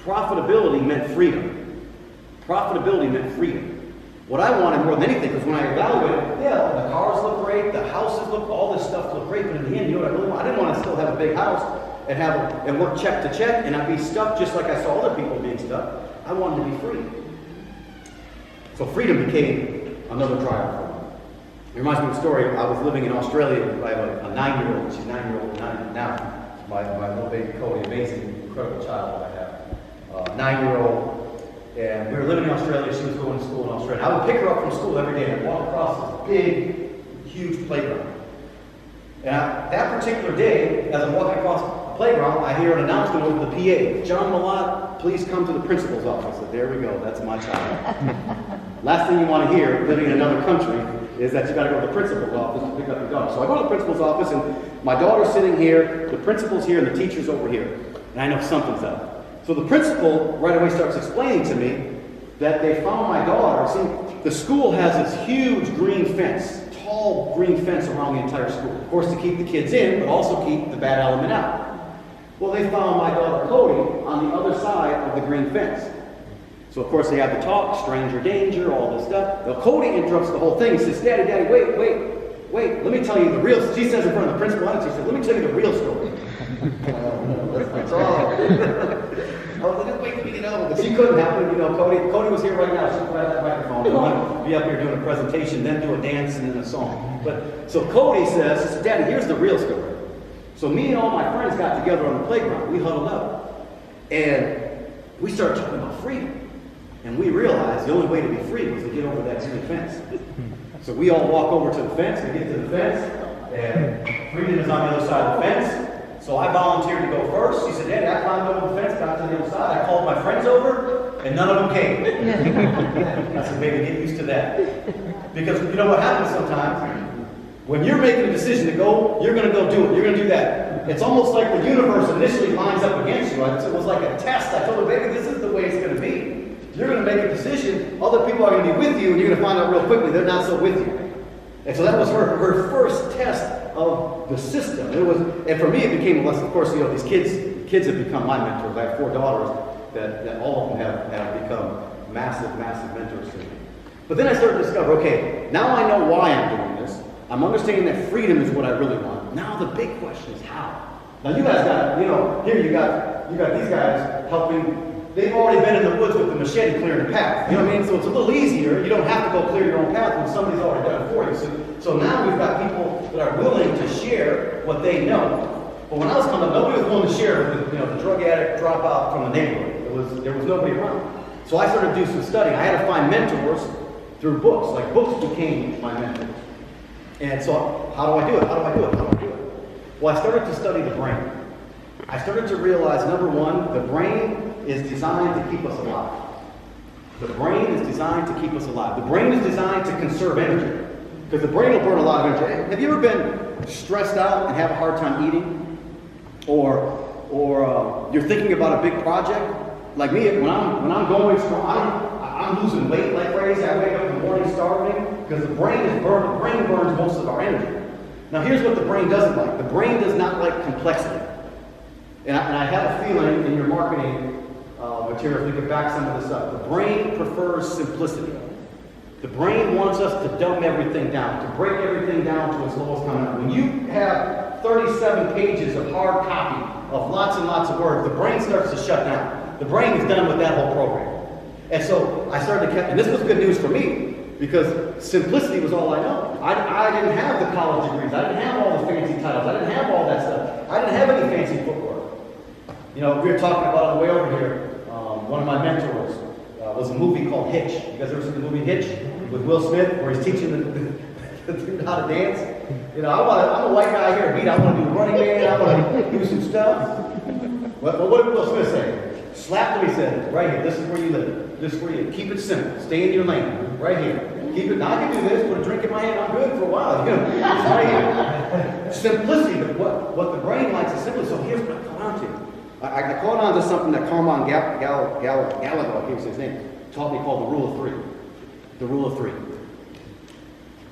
profitability meant freedom. Profitability meant freedom. What I wanted more than anything, because when I evaluated, yeah, the cars look great, the houses look, all this stuff look great, but in the end, you know what I really want? I didn't want to still have a big house and work check to check and I'd be stuck just like I saw other people being stuck. I wanted to be free. So freedom became another driver for me. It reminds me of a story. I was living in Australia. I have a 9-year-old. She's 9-year-old now. My little baby Cody, amazing, incredible child that I have. 9-year-old. And we were living in Australia. She was going to school in Australia. I would pick her up from school every day and walk across this big, huge playground. And that particular day, as I'm walking across the playground, I hear an announcement over the PA. John Malott, please come to the principal's office. So there we go. That's my child. Last thing you want to hear, living in another country, is that you got to go to the principal's office to pick up your daughter. So I go to the principal's office, and my daughter's sitting here, the principal's here, and the teacher's over here. And I know something's up. So the principal right away starts explaining to me that they found my daughter. See, the school has this huge green fence, tall green fence around the entire school. Of course, to keep the kids in, but also keep the bad element out. Well, they found my daughter Cody on the other side of the green fence. So, of course, they have the talk, stranger danger, all this stuff. Now, Cody interrupts the whole thing. He says, Daddy, wait, let me tell you the real, she says in front of the principal, and she said, let me tell you the real story. That's all. I was like, just wait till we get over. But she couldn't happen, you know, Cody was here right now. She grabbed that microphone. We want to be up here doing a presentation, then do a dance and then a song. But, so Cody says, Daddy, here's the real story. So me and all my friends got together on the playground. We huddled up. And we started talking about freedom. And we realized the only way to be free was to get over that green fence. So we all walk over to the fence, we get to the fence, and freedom is on the other side of the fence. So I volunteered to go first. She said, Daddy, I climbed over the fence, got to the other side. I called my friends over, and none of them came. I said, baby, get used to that. Because you know what happens sometimes? When you're making a decision to go, you're going to go do it. You're going to do that. It's almost like the universe initially lines up against you. It was like a test. I told her, baby, this is the way it's going to be. You're going to make a decision. Other people are going to be with you, and you're going to find out real quickly they're not so with you. And so that was her first test of the system. And for me, it became a lesson. Of course, you know, these kids have become my mentors. I have 4 daughters that all of them have become massive mentors to me. But then I started to discover, okay, now I know why I'm doing this. I'm understanding that freedom is what I really want. Now the big question is how. Now you guys got, you know, here you got these guys helping. They've already been in the woods with the machete clearing the path. You know what I mean? So it's a little easier. You don't have to go clear your own path when somebody's already done it for you. So now we've got people that are willing to share what they know. But when I was coming up, nobody was willing to share with the drug addict dropout from the neighborhood. There was nobody around. So I started to do some studying. I had to find mentors through books. Like books became my mentors. And so how do I do it? Well, I started to study the brain. I started to realize, number one, the brain is designed to keep us alive. The brain is designed to keep us alive. The brain is designed to conserve energy. Because the brain will burn a lot of energy. Have you ever been stressed out and have a hard time eating? Or you're thinking about a big project? Like me, when I'm going strong, I'm losing weight like crazy. I wake up in the morning starving because the brain burns most of our energy. Now here's what the brain doesn't like. The brain does not like complexity. And I have a feeling in your marketing material, if we could back some of this up, the brain prefers simplicity. The brain wants us to dumb everything down, to break everything down to its lowest common denominator. When you have 37 pages of hard copy of lots and lots of words, the brain starts to shut down. The brain is done with that whole program. And so I started to and this was good news for me, because simplicity was all I know. I didn't have the college degrees. I didn't have all the fancy titles. I didn't have all that stuff. I didn't have any fancy footwork. You know, we were talking about on the way over here, one of my mentors was a movie called Hitch. You guys ever seen the movie Hitch with Will Smith, where he's teaching the dude how to dance? You know, I'm a white guy here, I want to do Running Man, I want to do some stuff. Well, what did Will Smith say? Slapped him, he said, right here, this is where you live. This is where you keep it simple. Stay in your lane, right here. Keep it, now I can do this, put a drink in my hand, I'm good for a while. You know, it's right here. Simplicity, but what the brain likes is simply. So here's what I caught on to. I caught on to something that Carmine Gallagher, I can't say his name, taught me called the Rule of 3. The Rule of 3.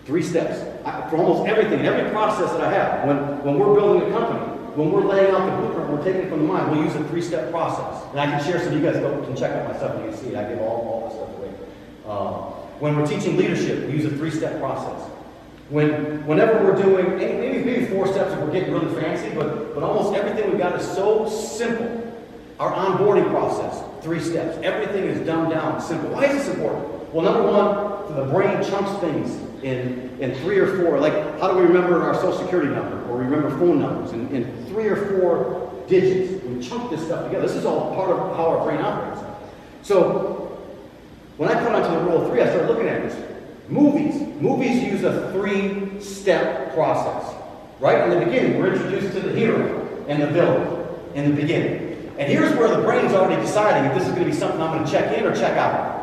3 steps. For almost everything, every process that I have, when we're building a company, when we're laying out the blueprint, we're taking it from the mind, we'll use a 3-step process. And I can share some, you guys can check out my stuff and you can see it. I give all this stuff away. When we're teaching leadership, we use a 3-step process. Whenever we're doing, maybe 4 steps if we're getting really fancy, but almost everything we've got is so simple. Our onboarding process, 3 steps. Everything is dumbed down, simple. Why is this important? Well, number one, the brain chunks things in 3 or 4. Like, how do we remember our social security number or remember phone numbers in 3 or 4 digits? We chunk this stuff together. This is all part of how our brain operates. So, when I put onto the rule of 3, I started looking at this. Movies use a 3-step process. Right? In the beginning, we're introduced to the hero and the villain in the beginning. And here's where the brain's already deciding if this is going to be something I'm going to check in or check out.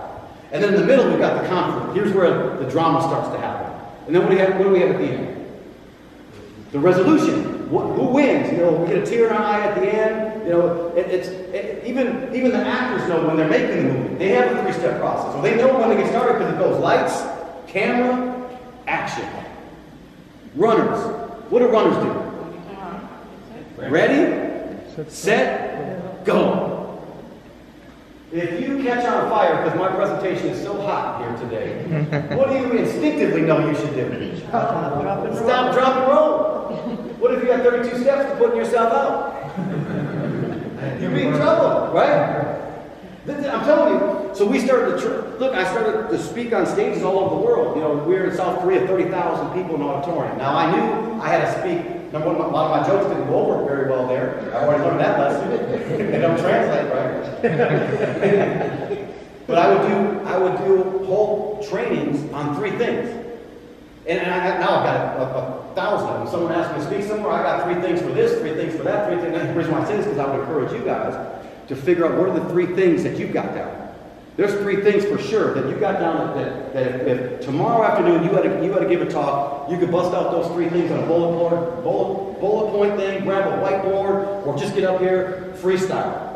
And then in the middle, we've got the conflict. Here's where the drama starts to happen. And then what do we have at the end? The resolution. Who wins? You know, we get a tear in our eye at the end. You know, even the actors know when they're making the movie. They have a 3-step process. So they know when they get started because it goes lights, camera, action. Runners. What do runners do? Ready, set, go. If you catch on fire because my presentation is so hot here today, what do you instinctively know you should do? Stop, drop, and roll. What if you got 32 steps to putting yourself out? You'd be in trouble, right? I'm telling you. So we started to I started to speak on stages all over the world. You know, we were in South Korea, 30,000 people in an auditorium. Now I knew I had to speak. Number one, a lot of my jokes didn't go over very well there. I already learned that lesson. They don't translate right. But I would do whole trainings on 3 things. And now I've got 1,000 of them. Someone asked me to speak somewhere, I got 3 things for this, 3 things for that, 3 things. The reason why I say this is because I would encourage you guys to figure out what are the 3 things that you've got down. There's 3 things for sure that you got down that if tomorrow afternoon you had to give a talk, you could bust out those 3 things on a bullet point thing, grab a whiteboard, or just get up here, freestyle.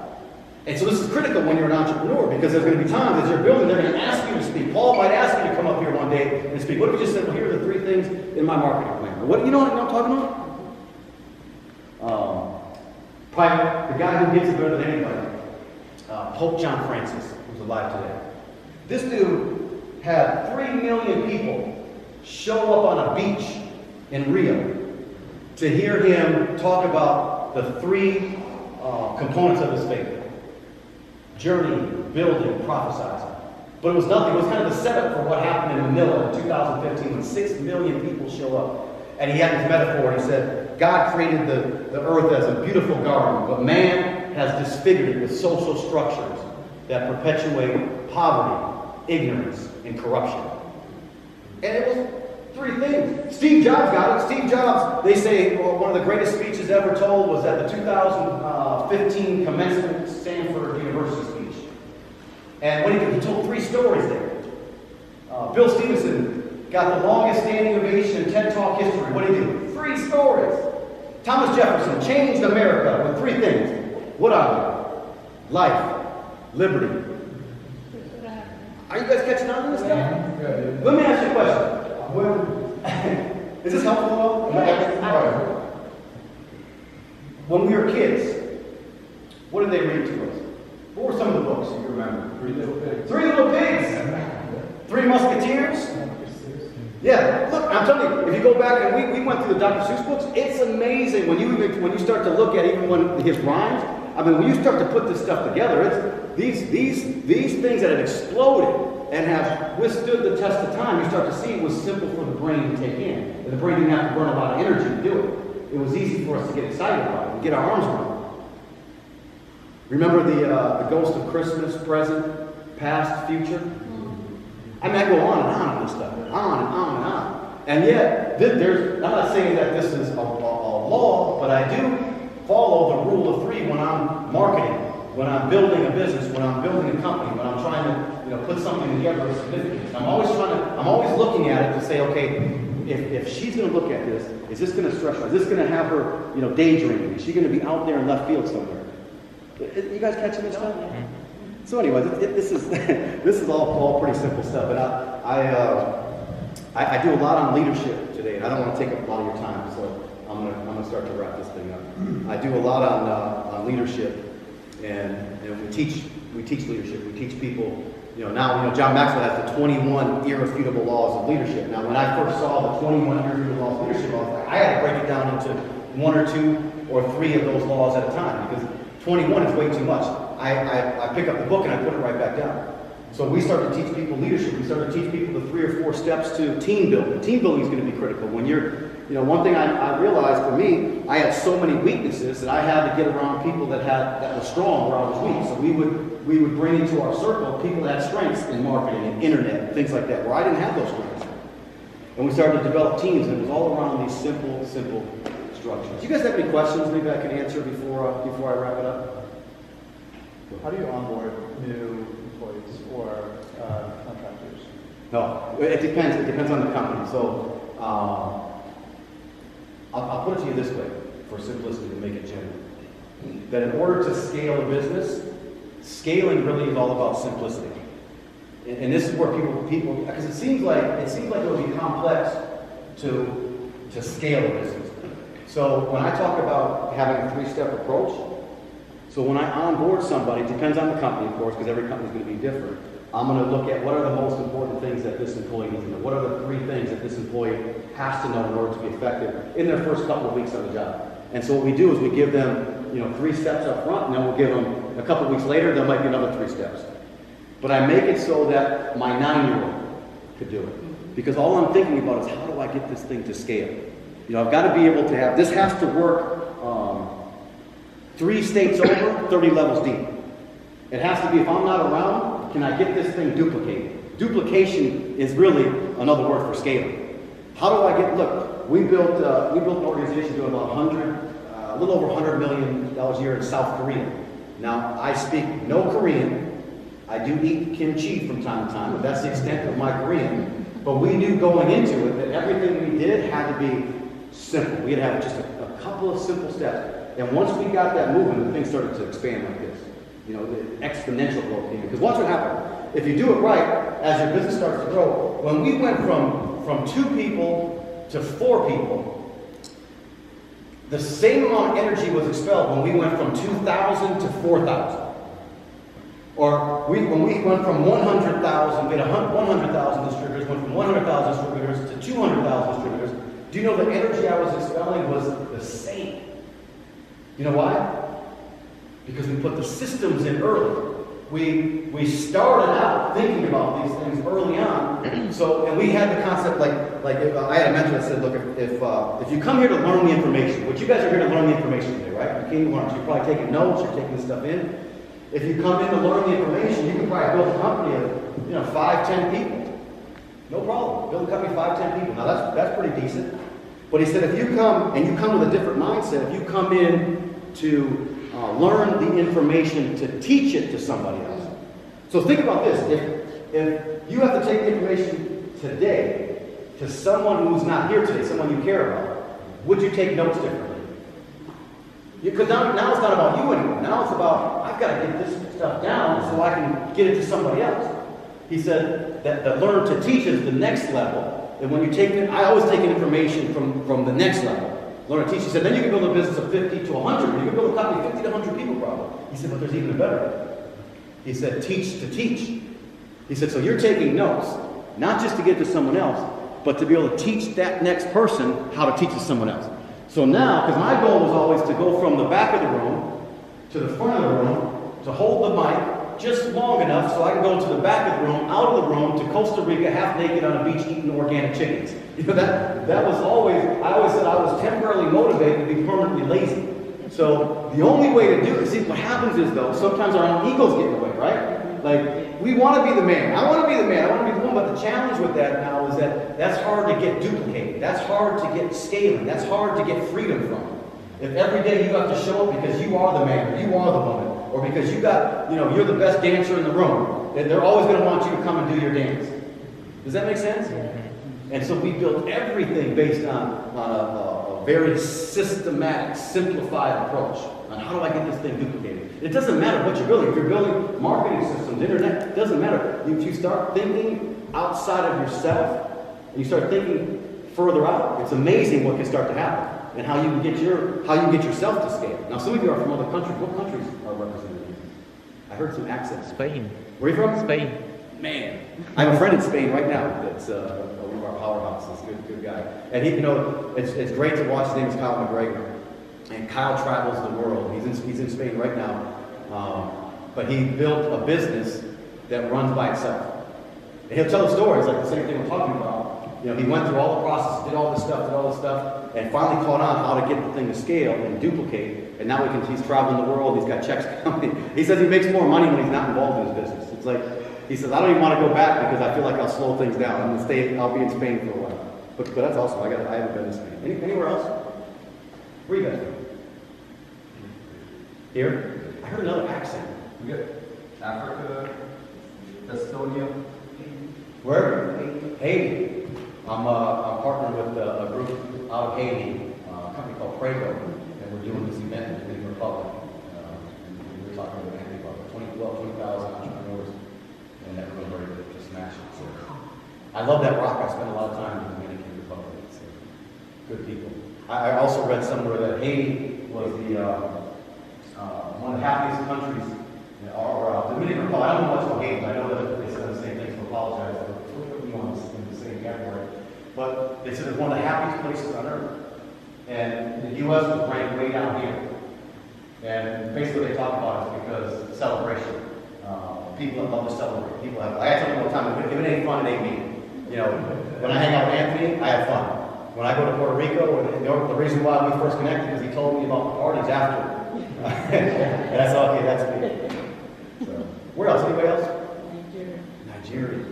And so this is critical when you're an entrepreneur because there's going to be times as you're building, they're going to ask you to speak. Paul might ask you to come up here one day and speak. What if you just said, well, here are the 3 things in my marketing plan? What, you know what I'm talking about? Probably the guy who gets it better than anybody, Pope John Francis, who's alive today. This dude had 3 million people show up on a beach in Rio to hear him talk about the 3 components of his faith. Journey, building, prophesizing. But it was nothing. It was kind of the setup for what happened in Manila in 2015 when 6 million people show up. And he had this metaphor. He said, God created the earth as a beautiful garden, but man has disfigured it with social structures that perpetuate poverty, ignorance, and corruption. And it was 3 things. Steve Jobs got it. Steve Jobs, they say, one of the greatest speeches ever told was at the 2015 commencement Stanford University speech. And what he did, he told 3 stories there. Bill Stevenson got the longest standing ovation in TED Talk history. What did he do? 3 stories. Thomas Jefferson changed America with 3 things. What are they? Life, liberty. Are you guys catching on to this stuff? Yeah. Let me ask you a question. Is this helpful at all? Yes. When we were kids, what did they read to us? What were some of the books you remember? 3 Little Pigs. 3 Little Pigs. 3 Musketeers. Yeah, look, I'm telling you, if you go back and we went through the Dr. Seuss books, it's amazing when you start to look at even his rhymes. I mean, when you start to put this stuff together, it's these things that have exploded and have withstood the test of time. You start to see it was simple for the brain to take in. And the brain didn't have to burn a lot of energy to do it. It was easy for us to get excited about it and get our arms around it. Remember the Ghost of Christmas, present, past, future? I mean, I go on and on this stuff, on and on and on. And yet, I'm not saying that this is a law, but I do follow the rule of 3 when I'm marketing, when I'm building a business, when I'm building a company, when I'm trying to put something together of significance. I'm always looking at it to say, okay, if she's going to look at this, is this going to stress her? Is this going to have her, daydreaming? Is she going to be out there in left field somewhere? You guys catching this stuff? So anyway, this is all pretty simple stuff, and I do a lot on leadership today, and I don't want to take up a lot of your time. So I'm gonna start to wrap this thing up. I do a lot on leadership, and we teach leadership. We teach people. Now John Maxwell has the 21 irrefutable laws of leadership. Now, when I first saw the 21 irrefutable laws of leadership, I had to break it down into 1 or 2 or 3 of those laws at a time, because 21 is way too much. I pick up the book and I put it right back down. So we started to teach people leadership. We started to teach people the 3 or 4 steps to team building. Team building is going to be critical. When one thing I realized for me, I had so many weaknesses that I had to get around people that were strong where I was weak. So we would bring into our circle people that had strengths in marketing and internet and things like that, where I didn't have those strengths. And we started to develop teams, and it was all around these simple structures. Do you guys have any questions maybe I can answer before I wrap it up? How do you onboard new employees or contractors? No, it depends. It depends on the company. So I'll put it to you this way, for simplicity, to make it general. That in order to scale a business, scaling really is all about simplicity. And this is where people, because it seems like it would be complex to scale a business. So when I talk about having a 3-step approach, so when I onboard somebody, it depends on the company, of course, because every company is going to be different. I'm going to look at what are the most important things that this employee needs to know. What are the 3 things that this employee has to know in order to be effective in their first couple of weeks on the job. And so what we do is we give them 3 steps up front, and then we'll give them a couple of weeks later, there might be another 3 steps. But I make it so that my 9-year-old could do it. Because all I'm thinking about is, how do I get this thing to scale? I've got to be able to have, this has to work 3 states over, 30 levels deep. It has to be, if I'm not around, can I get this thing duplicated? Duplication is really another word for scaling. How do I get, look, we built an organization doing about a little over $100 million a year in South Korea. Now, I speak no Korean. I do eat kimchi from time to time, but that's the extent of my Korean. But we knew going into it that everything we did had to be simple. We had to have just a couple of simple steps. And once we got that moving, the thing started to expand like this. The exponential growth came in. Because watch what happened. If you do it right, as your business starts to grow, when we went from 2 people to 4 people, the same amount of energy was expelled when we went from 2,000 to 4,000. Or when we went from 100,000, we had 100,000 distributors, went from 100,000 distributors to 200,000 distributors. Do you know the energy I was expelling was the same? You know why? Because we put the systems in early. We started out thinking about these things early on. So, and we had the concept, like if, I had a mentor that said, look, if you come here to learn the information, which you guys are here to learn the information today, right? You came to learn, so you're probably taking notes, you're taking this stuff in. If you come in to learn the information, you can probably build a company of 5, 10 people. No problem. Build a company of 5, 10 people. Now that's pretty decent. But he said, if you come with a different mindset, if you come in to learn the information to teach it to somebody else. So think about this. If you have to take the information today to someone who's not here today, someone you care about, would you take notes differently? Because now it's not about you anymore. Now it's about, I've got to get this stuff down so I can get it to somebody else. He said that learn to teach is the next level. And when you take it, I always take information from the next level. Learn to teach. He said, then you can build a business of 50 to 100. You can build a company of 50 to 100 people probably. He said, but there's even a better. He said, teach to teach. He said, so you're taking notes, not just to get to someone else, but to be able to teach that next person how to teach to someone else. So now, because my goal was always to go from the back of the room to the front of the room, to hold the mic just long enough so I can go to the back of the room, out of the room, to Costa Rica, half naked on a beach eating organic chickens. That was always, I always said I was temporarily motivated to be permanently lazy. So the only way to do it, see what happens is though, sometimes our own egos get in the way, right? Like, we want to be the man. I want to be the man. I want to be the one. But the challenge with that now is that that's hard to get duplicated. That's hard to get scaling. That's hard to get freedom from. If every day you have to show up because you are the man, or you are the woman, or because you're the best dancer in the room, they're always going to want you to come and do your dance. Does that make sense? And so we built everything based on a very systematic, simplified approach on how do I get this thing duplicated. It doesn't matter what you're building. If you're building marketing systems, internet, it doesn't matter. If you start thinking outside of yourself, and you start thinking further out, it's amazing what can start to happen. and how you can get yourself to scale. Now, some of you are from other countries. What countries are represented here? I heard some accents. Spain. Where are you from? Spain. Man, I have a friend in Spain right now that's one of our powerhouses, good guy. And he, it's great to watch. His name is Kyle McGregor, and Kyle travels the world. He's in Spain right now, but he built a business that runs by itself. And he'll tell the stories like the same thing we're talking about. He went through all the process, did all this stuff, and finally caught on how to get the thing to scale and duplicate. And now he's traveling the world. He's got checks coming. He says he makes more money when he's not involved in his business. It's like, he says, I don't even want to go back because I feel like I'll slow things down. I'll be in Spain for a while. But that's awesome. I haven't been to Spain. Anywhere else? Where you guys from? Here? I heard another accent. We got Africa, Estonia. Where? Haiti. I'm partnered with a group out of Haiti, a company called Prego, and we're doing this event in the Dominican Republic. And we're talking about about 20,000 entrepreneurs in that room where to smash it. So I love that rock. I spent a lot of time in the Dominican Republic. So good people. I also read somewhere that Haiti was one of the happiest countries, or Dominican Republic. I don't know much about Haiti, but I know that they said the same thing, so apologize for putting you on the same category. But they said it's one of the happiest places on earth. And the U.S. was ranked way down here. And basically what they talk about is because celebration. People that love to celebrate. I tell them all the time, if it ain't fun, it ain't me. When I hang out with Anthony, I have fun. When I go to Puerto Rico, the reason why we first connected is he told me about the parties after. And I said, okay, that's me. So, where else? Anybody else? Nigeria.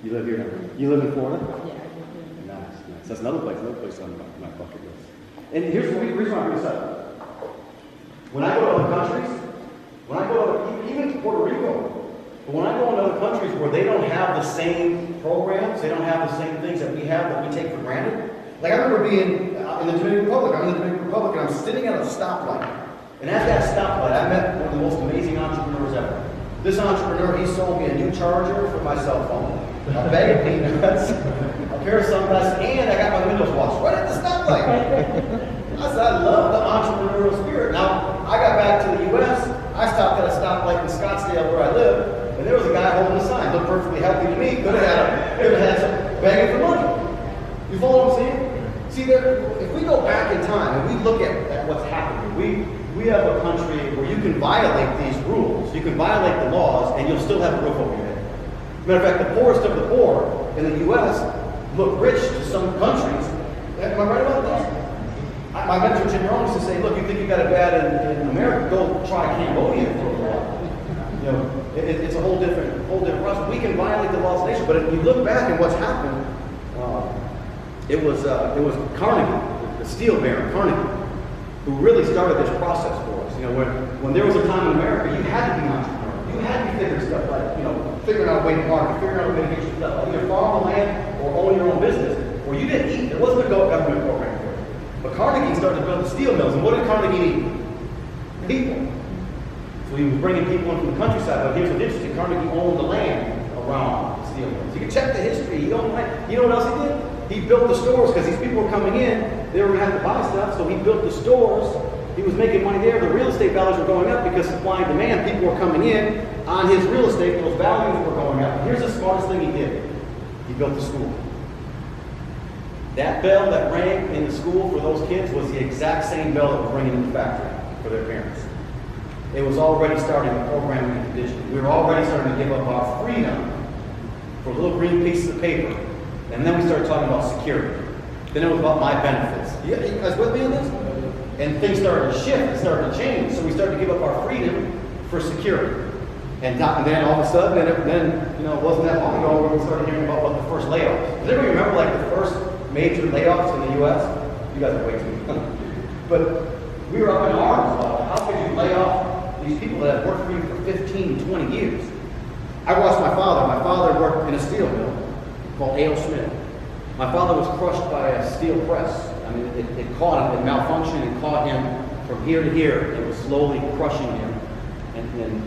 You live here? You live in Florida? Yeah. Nice. That's another place on my bucket list. And here's the reason why I bring this up. When I go to other countries, even to Puerto Rico, but when I go into other countries where they don't have the same programs, they don't have the same things that we have that we take for granted. Like I remember being in the Dominican Republic. I'm in the Dominican Republic and I'm sitting at a stoplight. And at that stoplight, I met one of the most amazing entrepreneurs ever. This entrepreneur, he sold me a new charger for my cell phone, a bag of peanuts, a pair of sunglasses, and I got my windows washed right at the stoplight. I said, I love the entrepreneurial spirit. Now, I got back to the U.S., I stopped at a stoplight in Scottsdale where I live, and there was a guy holding a sign. Looked perfectly healthy to me. Could have had some begging for money. You follow what I'm saying? See, if we go back in time and we look at what's happening, we have a country where you can violate these rules, you can violate the laws, and you'll still have a roof over your head. Matter of fact, the poorest of the poor in the U.S. look rich to some countries. Am I right about this? My mentor Jim Rohn used to say, look, you think you got it bad in America, go try Cambodia for a while. It's a whole different process. We can violate the laws of the nation, but if you look back at what's happened, it was Carnegie, the steel baron, Carnegie, who really started this process for us. When there was a time in America, you had to be an entrepreneur. You had to be figuring stuff like, figuring out a way to market, figuring out a way to get your stuff, like either farm the land or own your own business, or you didn't eat. There wasn't a government program for it. But Carnegie started to build the steel mills, and what did Carnegie need? People. So he was bringing people in from the countryside, but here's what's interesting. Carnegie owned the land around the steel mills. You can check the history. He owned the land. You know what else he did? He built the stores because these people were coming in. They were going to have to buy stuff, so he built the stores. He was making money there. The real estate values were going up because supply and demand. People were coming in on his real estate. Those values were going up. Here's the smartest thing he did. He built the school. That bell that rang in the school for those kids was the exact same bell that was ringing in the factory for their parents. It was already starting the programming and conditioning. We were already starting to give up our freedom for little green pieces of paper. And then we started talking about security. Then it was about my benefits. You guys with me on this? And things started to shift, it started to change. So we started to give up our freedom for security. And then all of a sudden, it wasn't that long ago where we started hearing about what the first layoffs. Does anybody remember like the first major layoffs in the U.S.? You guys are way too young. But we were up in arms about how could you lay off these people that have worked for you for 15, 20 years. I watched my father. My father worked in a steel mill called A.O. Smith. My father was crushed by a steel press. I mean, it caught him, it malfunctioned, it caught him from here to here. It was slowly crushing him. And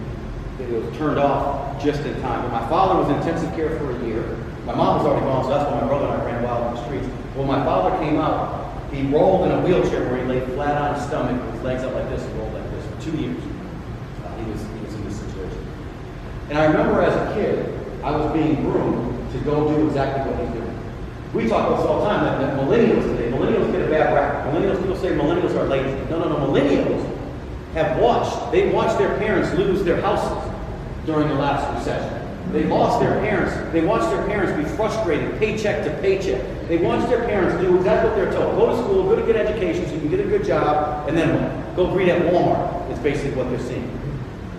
it was turned off just in time. But my father was in intensive care for a year. My mom was already gone, so that's why my brother and I ran wild in the streets. When my father came out, He rolled in a wheelchair where he lay flat on his stomach with his legs up like this and rolled like this for 2 years. He was in this situation. And I remember as a kid, I was being groomed to go do exactly what he's doing. We talk about this all the time, that millennials today, millennials get a bad rap. Millennials, people say millennials are lazy. No, millennials they've watched their parents lose their houses during the last recession. They watched their parents be frustrated paycheck to paycheck. They watched their parents do exactly what they're told. Go to school, go to get education so you can get a good job, and then what? Go greet at Walmart is basically what they're seeing.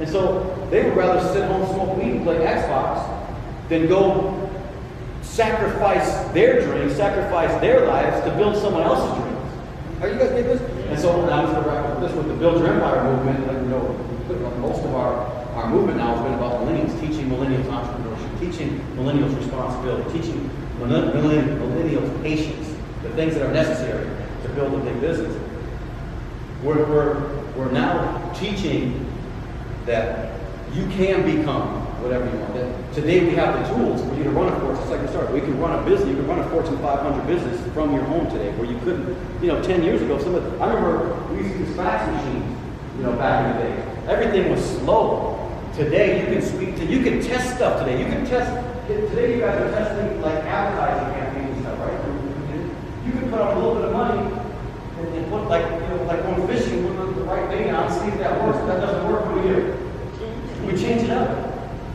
And so they would rather sit home, smoke weed, and play Xbox than go sacrifice their dreams, sacrifice their lives to build someone else's dreams. Are you guys getting this? And so I was going to wrap up this with the Build Your Empire movement. Like, most of our movement now has been about millennials, teaching millennials entrepreneurship, teaching millennials responsibility, teaching millennials patience, the things that are necessary to build a big business. We're now teaching that you can become whatever you want. Today we have the tools for you to run a Fortune. It's like we started. We can run a business. You can run a Fortune 500 business from your home today, where you couldn't. 10 years ago, I remember we used to use fax machines. Back in the day, everything was slow. Today you can test stuff. Today you can test. Today you guys are testing like advertising campaigns and stuff, right? You can put up a little bit of money and put like going fishing with the right bait on, see if that works. If that doesn't work, what do? We change it up.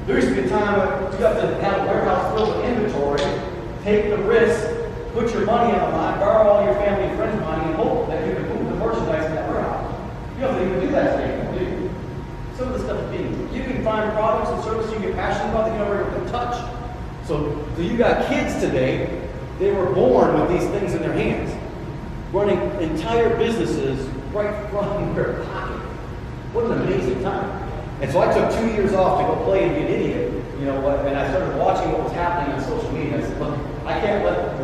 There used to be a time when you have to have a warehouse filled with inventory, take the risk, put your money on the line, borrow all your family and friends' money, and hope that you can move the merchandise in that warehouse. You don't even do that today, do you? Some of the stuff is being. You can find products and services you get passionate about that you never even touch. So you got kids today, they were born with these things in their hands, running entire businesses right from their pocket. What an amazing time. And so I took 2 years off to go play and be an idiot, and I started watching what was happening on social media. I said, look, I can't let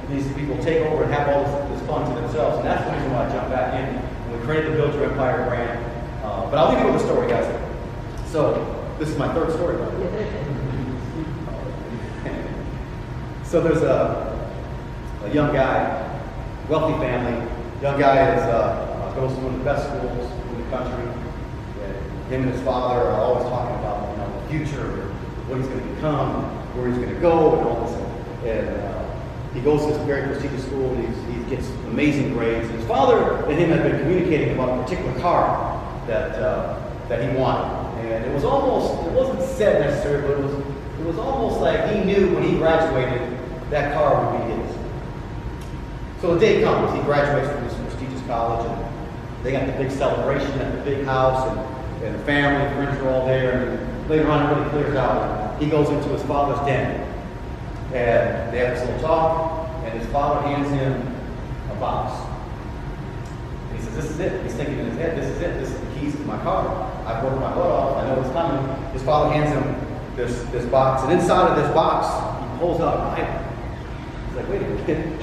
these people take over and have all this fun to themselves. And that's the reason why I jumped back in and we created the Build Your Empire brand. But I'll leave you with a story, guys. So this is my third story. So there's a young guy, wealthy family. Young guy goes to one of the best schools in the country. Him and his father are always talking about the future, what he's going to become, where he's going to go, and all this. And he goes to this very prestigious school, and he gets amazing grades. And his father and him had been communicating about a particular car that he wanted. And it wasn't said necessarily, but it was almost like he knew when he graduated that car would be his. So the day comes, he graduates from this prestigious college, and they got the big celebration at the big house, and the family and friends are all there, and later on everybody clears out. He goes into his father's den, and they have this little talk, and his father hands him a box. And he says, this is it. He's thinking in his head, this is it. This is the keys to my car. I've worked my butt off. I know what's coming. His father hands him this box, and inside of this box, he pulls out a Bible. He's like, wait a minute.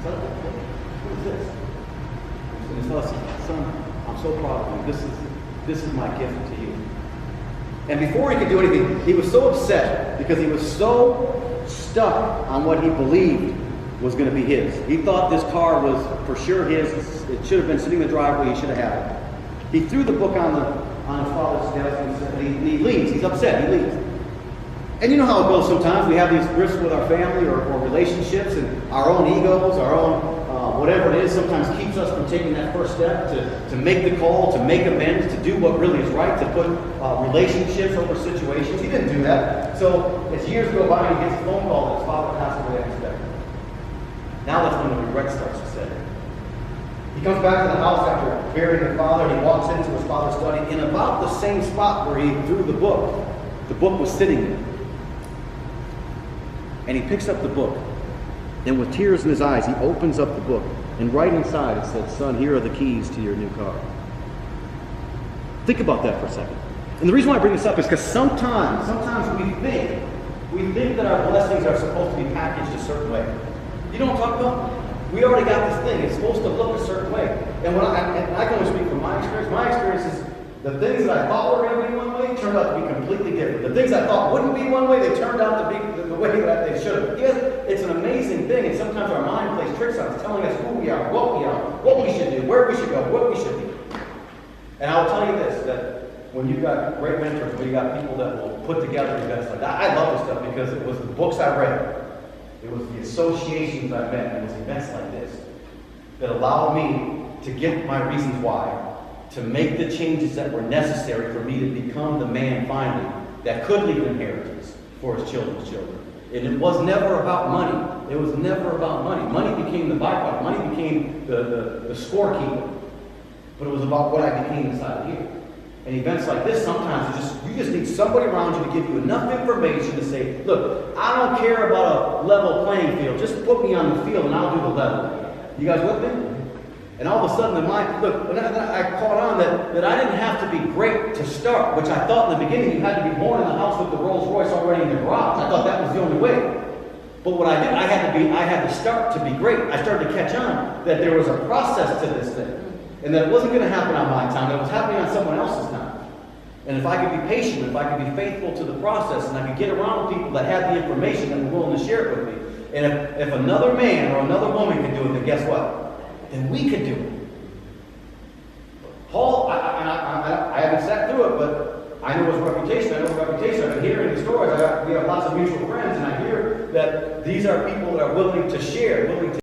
What is this? And his father says, son, I'm so proud of you. This is my gift to you. And before he could do anything, he was so upset because he was so stuck on what he believed was going to be his. He thought this car was for sure his. It should have been sitting in the driveway. He should have had it. He threw the book on his father's desk and he leaves. He's upset. He leaves. And you know how it goes sometimes. We have these rifts with our family or relationships, and our own egos, our own whatever it is, sometimes keeps us from taking that first step to make the call, to make amends, to do what really is right, to put relationships over situations. He didn't do that. So as years go by, he gets a phone call that his father passed away unexpectedly. Now that's when the regret starts to set in. He comes back to the house after burying his father, and he walks into his father's study in about the same spot where he threw the book. The book was sitting there. And he picks up the book. And with tears in his eyes, he opens up the book. And right inside it said, son, here are the keys to your new car. Think about that for a second. And the reason why I bring this up is because sometimes we think that our blessings are supposed to be packaged a certain way. You know what I'm talking about? We already got this thing. It's supposed to look a certain way. And I can only speak from my experience. My experience is The things that I thought were going to be one way turned out to be completely different. The things I thought wouldn't be one way, they turned out to be the way that they should have. Yes, it's an amazing thing, and sometimes our mind plays tricks on us, telling us who we are, what we should do, where we should go, what we should be. And I'll tell you this, that when you've got great mentors, when you've got people that will put together events like that, I love this stuff because it was the books I read, it was the associations I met, and it was events like this that allowed me to get my reasons why, to make the changes that were necessary for me to become the man finally that could leave an inheritance for his children's children. And it was never about money. It was never about money. Money became the byproduct. Money became the scorekeeper. But it was about what I became inside of here. And events like this, sometimes you just need somebody around you to give you enough information to say, look, I don't care about a level playing field. Just put me on the field and I'll do the level. You guys with me? And all of a sudden, I caught on that I didn't have to be great to start, which I thought in the beginning you had to be born in the house with the Rolls Royce already in the garage. I thought that was the only way. But what I did, I had to start to be great. I started to catch on that there was a process to this thing. And that it wasn't going to happen on my time, that it was happening on someone else's time. And if I could be patient, if I could be faithful to the process, and I could get around people that had the information and were willing to share it with me, and if another man or another woman could do it, then guess what? Then we could do it. Paul, I haven't sat through it, but I know his reputation. I know his reputation. I've been hearing the stories. We have lots of mutual friends, and I hear that these are people that are willing to share, willing to